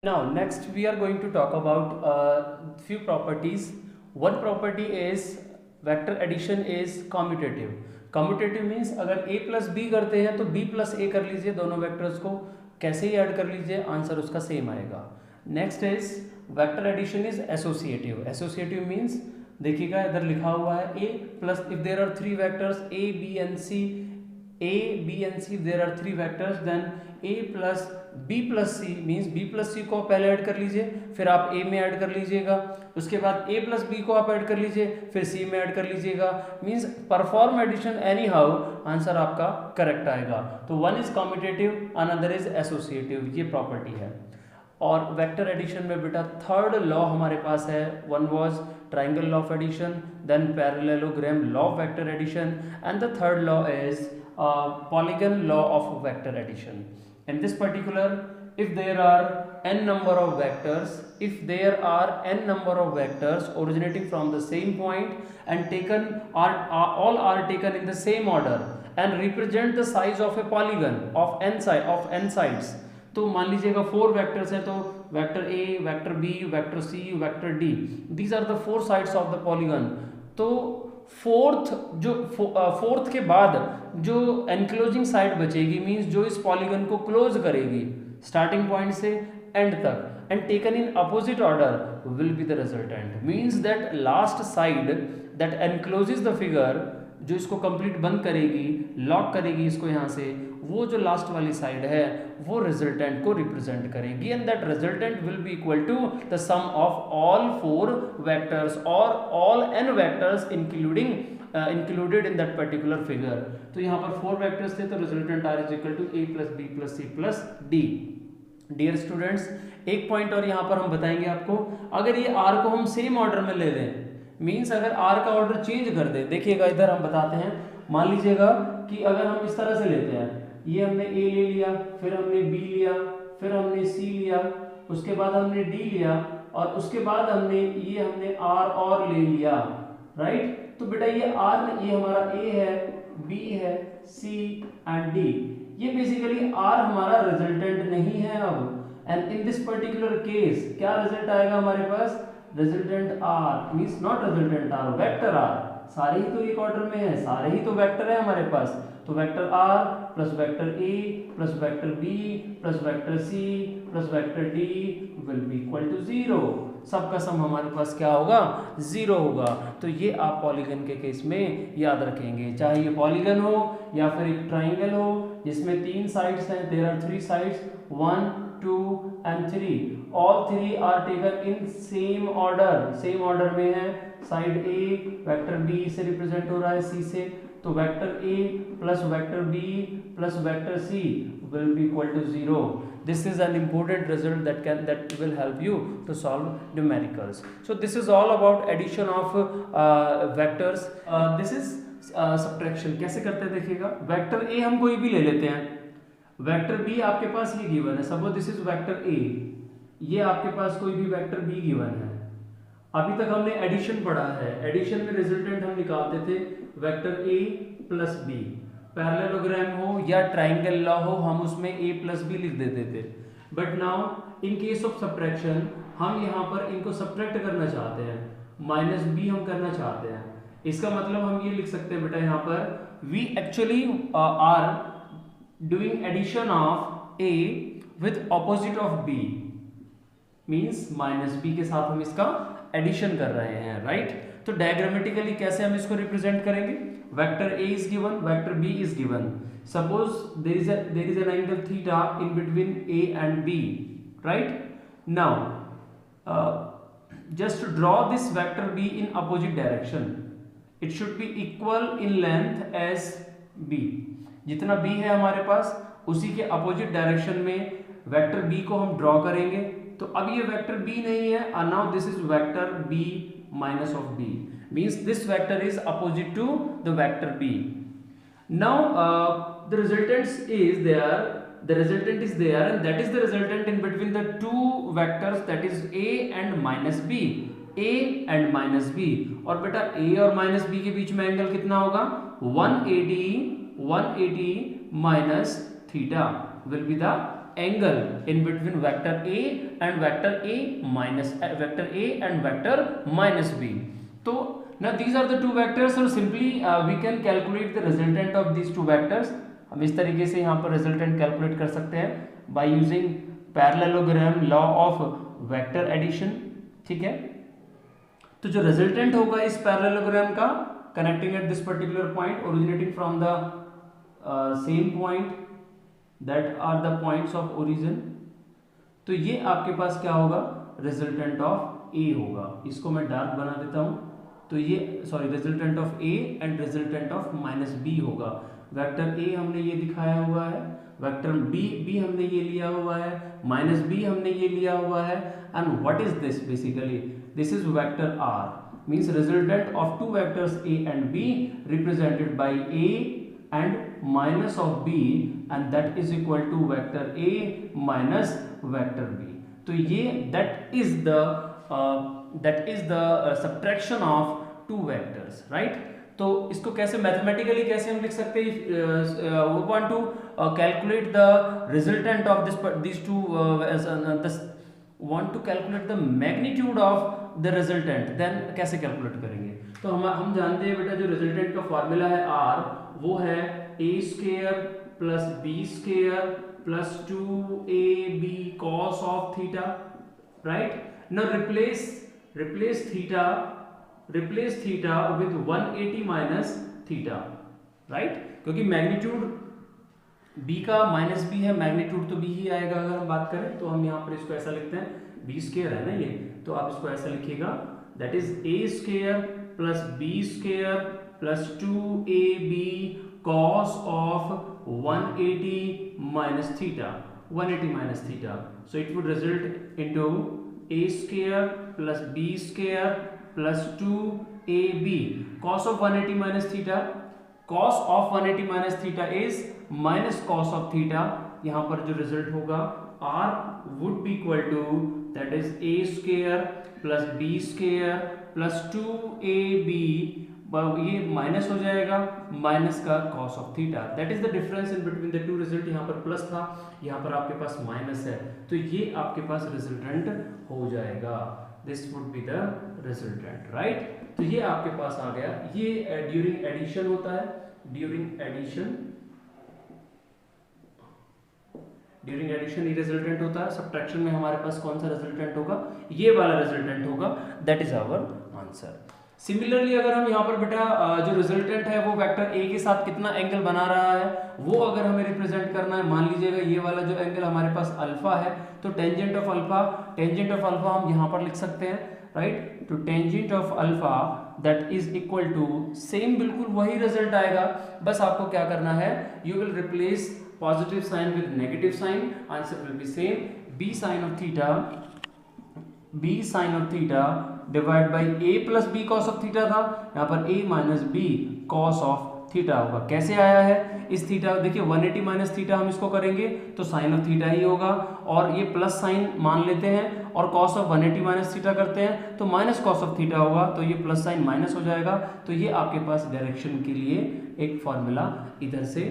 Now, next we are going to talk about few properties. One property is vector addition is commutative. Commutative means अगर a plus b करते हैं तो b plus a कर लीजिए, दोनों vectors को कैसे ही ऐड कर लीजिए, आंसर उसका सेम आएगा. Next is vector addition is associative. Associative means देखिएगा इधर लिखा हुआ है a plus if there are three vectors a b and c, a b and c there are three vectors, then a plus b plus c means b plus c को पहले add कर लीजिए, फिर आप a में add कर लीजिएगा, उसके बाद a plus b को आप ऐड कर लीजिए, फिर c में ऐड कर लीजिएगा. Means perform addition anyhow, answer आपका करेक्ट आएगा. तो one is commutative, another is associative, ये प्रॉपर्टी है. और वेक्टर एडिशन में बेटा थर्ड लॉ हमारे पास है. One was triangle law of addition, then parallelogram law of vector addition, and the third law is polygon law of vector addition. In this particular, if there are n number of vectors, originating from the same point and taken all are taken in the same order and represent the size of a polygon of n sides. तो मान लीजिएगा 4 vectors हैं, तो vector a, vector b, vector c, vector d, these are the 4 sides of the polygon. तो fourth के बाद जो enclosing side बचेगी मींस जो इस पॉलीगन को क्लोज करेगी स्टार्टिंग पॉइंट से एंड तक and taken in opposite order will be the resultant. Means that last side that encloses the figure, जो इसको कंप्लीट बंद करेगी, लॉक करेगी इसको यहाँ से, वो जो लास्ट वाली साइड है वो रिजल्टेंट को रिप्रेजेंट करेगी, and that resultant will be equal to the sum of all 4 vectors और all n vectors included in that particular figure. तो यहाँ पर 4 वेक्टर्स थे, तो resultant R is equal to a plus b plus c plus d. Dear students, एक point और यहाँ पर हम बताएंगे आपको. अगर ये r को हम सेम ऑर्डर में ले लें, मीन्स अगर r का ऑर्डर चेंज कर दें, देखिएगा इधर हम बताते हैं. मान लीजिएगा कि अगर हम इस तरह से लेते हैं, ये हमने a ले लिया, फिर हमने b लिया, फिर हमने c लिया, उसके बाद हमने d लिया, और उसके बाद हमने r और ले लिया, राइट. तो बेटा ये r, ये हमारा a है, b है, c एंड d. ये बेसिकली r हमारा रिजल्टेंट नहीं है अब, and in this particular case क्या रिजल्ट आएगा हमारे पास? Resultant r means not resultant r, vector r. सारे ही तो एक ऑर्डर में है, सारे ही तो वेक्टर है हमारे पास. तो vector r plus vector a plus vector b plus vector c plus vector d will be equal to 0. सबका सम हमारे पास क्या होगा? 0 होगा. तो ये आप पॉलीगन के केस में याद रखेंगे, चाहे ये पॉलीगन हो या फिर एक ट्राइंगल हो जिसमें 3 साइड्स हैं. There are 3 sides, 1 2 and 3. all 3 are taken in same order में है. साइड a वेक्टर b से रिप्रेजेंट हो रहा है c से, तो vector a plus vector b plus vector c will be equal to 0. This is an important result that will help you to solve numericals. So this is all about addition of vectors. This is subtraction. कैसे करते हैं देखिएगा. Vector a हम कोई भी ले लेते हैं, वेक्टर b आपके पास ये गिवन है, suppose this is vector a, ये आपके पास कोई भी वेक्टर b गिवन है. अभी तक हमने एडिशन पढ़ा है, एडिशन में रिजल्टेंट हम निकालते थे vector a plus b. Parallelogram हो या ट्राइंगल लॉ हो, हम उसमें a प्लस b लिख देते थे. But now in case of subtraction हम यहाँ पर इनको सब्ट्रैक्ट करना चाहते हैं, माइनस b हम करना चाहते हैं. इसका मतलब हम ये लिख सकते हैं बेटा यहाँ पर, we actually are doing addition of a with opposite of b, means minus b के साथ हम इसका एडिशन कर रहे हैं, राइट. तो डायग्रामेटिकली कैसे हम इसको रिप्रेजेंट करेंगे? Vector a is given, vector b is given. Suppose there is an angle theta in between a and b, right. Now just draw this vector b in opposite direction. It should be equal in length as b. जितना b है हमारे पास उसी के opposite direction में vector b को हम draw करेंगे. तो अब ये वेक्टर b नहीं है, and now this is vector b minus of b, means this vector is opposite to the vector b. Now the resultant is there, and that is the resultant in between the two vectors, that is a and minus b, a and minus b. और बेटा a और minus b के बीच में angle कितना होगा? 180 minus theta will be the angle in between vector A and vector A minus vector A and vector minus B. तो now these are the two vectors, so simply we can calculate the resultant of these two vectors. हम इस तरीके से यहाँ पर resultant calculate कर सकते हैं by using parallelogram law of vector addition. ठीक है, तो जो resultant होगा इस parallelogram का connecting at this particular point originating from the same point that are the points of origin, तो ये आपके पास क्या होगा, रिजल्टेंट ऑफ ए होगा. इसको मैं डार्क बना देता हूं, तो ये sorry resultant of A and resultant of minus B होगा. वेक्टर ए हमने ये दिखाया हुआ है, वेक्टर बी हमने ये लिया हुआ है, माइनस बी हमने ये लिया हुआ है. And what is this, basically this is vector R, means resultant of two vectors A and B represented by A and minus of b, and that is equal to vector a minus vector b. तो ये that is the subtraction of two vectors, right? तो इसको कैसे mathematically कैसे हम लिख सकते हैं? we want to calculate the resultant of these two want to calculate the magnitude of the resultant, then कैसे कैलकुलेट करेंगे? तो हम जानते हैं बेटा, जो रिजल्टेंट का फॉर्मूला है R, वो है a square plus b square plus 2ab cos of theta, right? Now replace theta with 180 minus theta, right? क्योंकि मैग्नीट्यूड b का माइनस b है, मैग्नीट्यूड तो b ही आएगा. अगर हम बात करें तो हम यहाँ पर इसको ऐसा लिखते हैं, b स्क्वायर है ना ये, तो आप इसको ऐसा लिखिएगा, that is a square plus b square plus 2ab cos of 180 minus theta, 180 minus theta. So it would result into a square plus b square plus 2ab cos of 180 minus theta. Cos of 180 minus theta is minus cos of theta. यहाँ पर जो result होगा r would be equal to, that is a square plus b square plus 2ab, ये minus हो जाएगा minus का cos of theta. That is the difference in between the two result. यहाँ पर प्लस था, यहाँ पर आपके पास माइनस है, तो ये आपके पास रिजल्टेंट हो जाएगा. This would be the resultant, right? तो ये आपके पास आ गया. ये ड्यूरिंग एडिशन होता है, ड्यूरिंग एडिशन ये रिजल्टेंट होता है. सब्ट्रैक्शन में हमारे पास कौन सा रिजल्टेंट होगा? ये वाला रिजल्टेंट होगा. That is our answer. Similarly अगर हम यहाँ पर बेटा जो रिजल्टेंट है वो वेक्टर ए के साथ कितना एंगल बना रहा है, वो अगर हमें रिप्रेजेंट करना है, मान लीजिएगा ये वाला जो एंगल हमारे पास अल्फा है, तो टेंजेंट ऑफ अल्फा हम यहाँ पर लिख सकते हैं, राइट? तो tangent of alpha that is equal to, same बिल्कुल वही रिजल्ट आएगा, बस आपको क्या करना है, you will replace positive sine with negative sine. Answer will be same, b sin of theta divide by a plus B cos of theta था, यहाँ पर a minus B cos of theta होगा. कैसे आया है इस थीटा, देखिए 180 minus theta हम इसको करेंगे तो साइन ऑफ थीटा ही होगा, और ये प्लस साइन मान लेते हैं और कॉस ऑफ 180 माइनस थीटा करते हैं तो माइनस कॉस ऑफ थीटा होगा, तो ये प्लस साइन माइनस हो जाएगा. तो ये आपके पास डायरेक्शन के लिए एक फॉर्मूला इधर से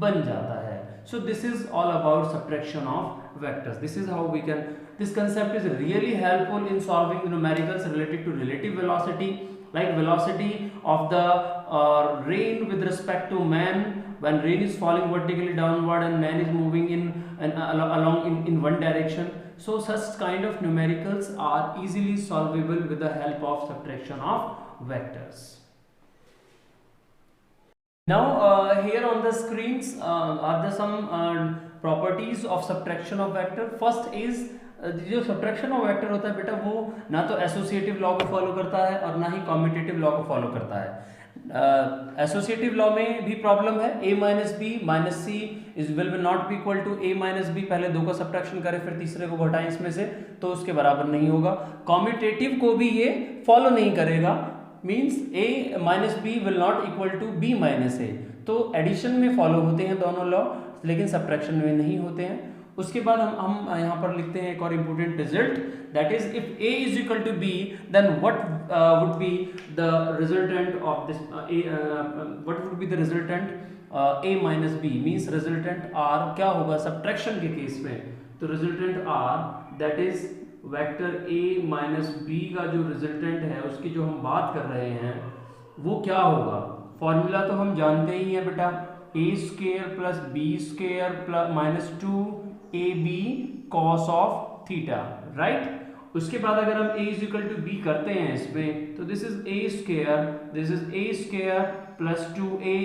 बन जाता है. So this is all about subtraction of vectors. This is how we can, this concept is really helpful in solving the numericals related to relative velocity, like velocity of the rain with respect to man when rain is falling vertically downward and man is moving along in one direction. So such kind of numericals are easily solvable with the help of subtraction of vectors. Now here on the screens are there some properties of subtraction of vector. First is जो subtraction of vector होता है बेटा, वो ना तो associative law को follow करता है और ना ही commutative law को follow करता है. Associative law में भी problem है, a minus b minus c is will not be equal to a minus b. पहले दो का subtraction करें फिर तीसरे को घटाएं इसमें से, तो उसके बराबर नहीं होगा. Commutative को भी ये follow नहीं करेगा, means a minus B will not equal to b minus A. तो एडिशन में फॉलो होते हैं दोनों लॉ, लेकिन सब्ट्रैक्शन में नहीं होते हैं. उसके बाद हम यहाँ पर लिखते हैं एक और important result, that is if a is equal to b then what would be the resultant of this, what would be the resultant a minus B, means resultant r क्या होगा सब्ट्रैक्शन के केस में, तो resultant R that is vector A minus B का जो resultant है उसकी जो हम बात कर रहे हैं वो क्या होगा। फॉर्मूला तो हम जानते ही हैं बेटा, A square plus B square plus minus 2ab cos of theta, right. उसके बाद अगर हम a is equal to B करते हैं इसमें, तो this is a square, this is a square plus 2a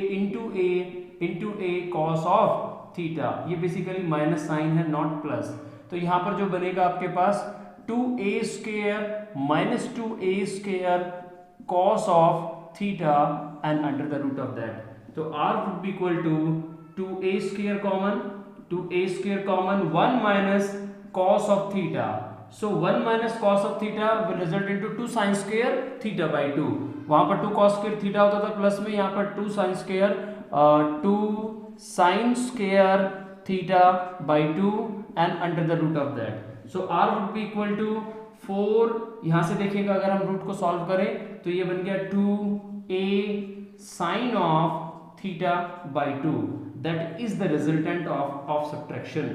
into a cos of theta. ये basically minus sign है, नॉट प्लस। तो यहाँ पर जो बनेगा आपके पास 2a square minus 2a square cos of theta and under the root of that. तो r would be equal to 2a square common, 2a square common 1 minus cos of theta. So 1 minus cos of theta will result into 2 sin square theta by 2. वहाँ पर 2 cos square theta होता था plus में, यहाँ पर 2 sin square 2 sin square theta by 2 and under the root of that. So r would be equal to 4, यहाँ से देखिएगा अगर हम रूट को सॉल्व करें तो ये बन गया 2a sin of theta by 2, that is the resultant of subtraction.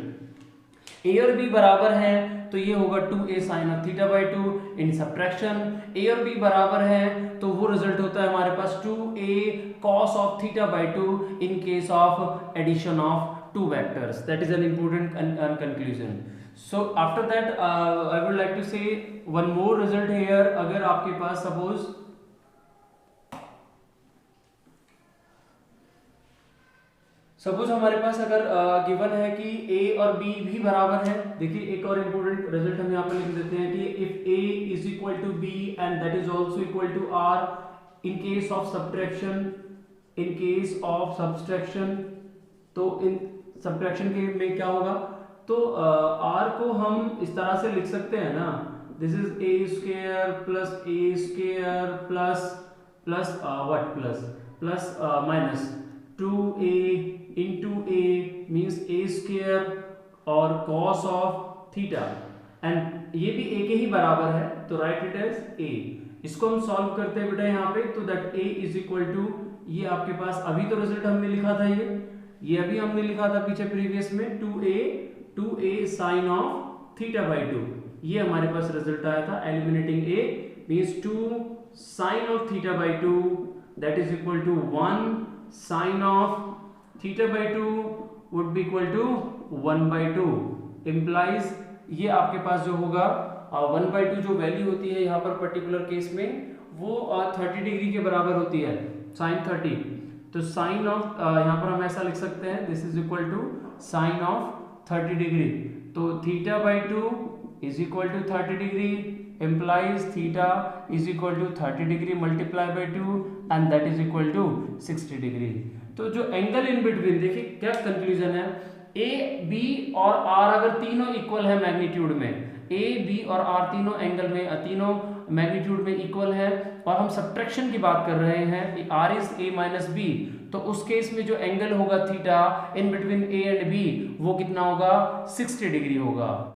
a और b बराबर है तो ये होगा 2a sin of theta by 2 in subtraction. a और b बराबर है तो वो रिजल्ट होता है हमारे पास 2a cos of theta by 2 in case of addition of two vectors. That is an important conclusion. So after that I would like to say one more result here. अगर आपके पास suppose हमारे पास अगर given है कि a और b भी बराबर है, देखिए एक और इम्पोर्टेंट रिजल्ट हम यहाँ पर लिख देते हैं कि if a is equal to b and that is also equal to r in case of subtraction, in case of subtraction, तो इन सब्ट्रैक्शन के में क्या होगा, तो r को हम इस तरह से लिख सकते हैं ना, this is a square plus a square plus what plus minus 2a into a means a square और cos of theta and ये भी a के ही बराबर है तो राइट इट एज a। इसको हम सॉल्व करते हैं बेटा यहाँ पे, तो that a is equal to, ये आपके पास अभी तो रिजल्ट हमने लिखा था, ये अभी हमने लिखा था पीछे प्रीवियस में 2a sin of theta by 2, ये हमारे पास रिजल्ट आया था। Eliminating a means 2 sin of theta by 2 that is equal to 1 sin of theta by 2 would be equal to 1 by 2 implies ये आपके पास जो होगा 1 by 2 जो वैल्यू होती है यहाँ पर पर्टिकुलर केस में वो 30 डिग्री के बराबर होती है, sin 30। तो sin ऑफ यहाँ पर हम ऐसा लिख सकते हैं, this is equal to sin of 30 degree, तो theta by 2 is equal to 30 degree implies theta is equal to 30 degree multiply by 2 and that is equal to 60 degree. तो जो एंगल इन बिटवीन, देखिए क्या कंक्लूजन है, A B और are अगर तीनों equal है मैग्नीट्यूड में, ए बी और आर तीनों एंगल में, तीनों मैग्नीट्यूड में इक्वल है और हम सब्ट्रैक्शन की बात कर रहे हैं, R is A minus B, तो उस केस में जो एंगल होगा theta in between A and B वो कितना होगा, 60 डिग्री होगा।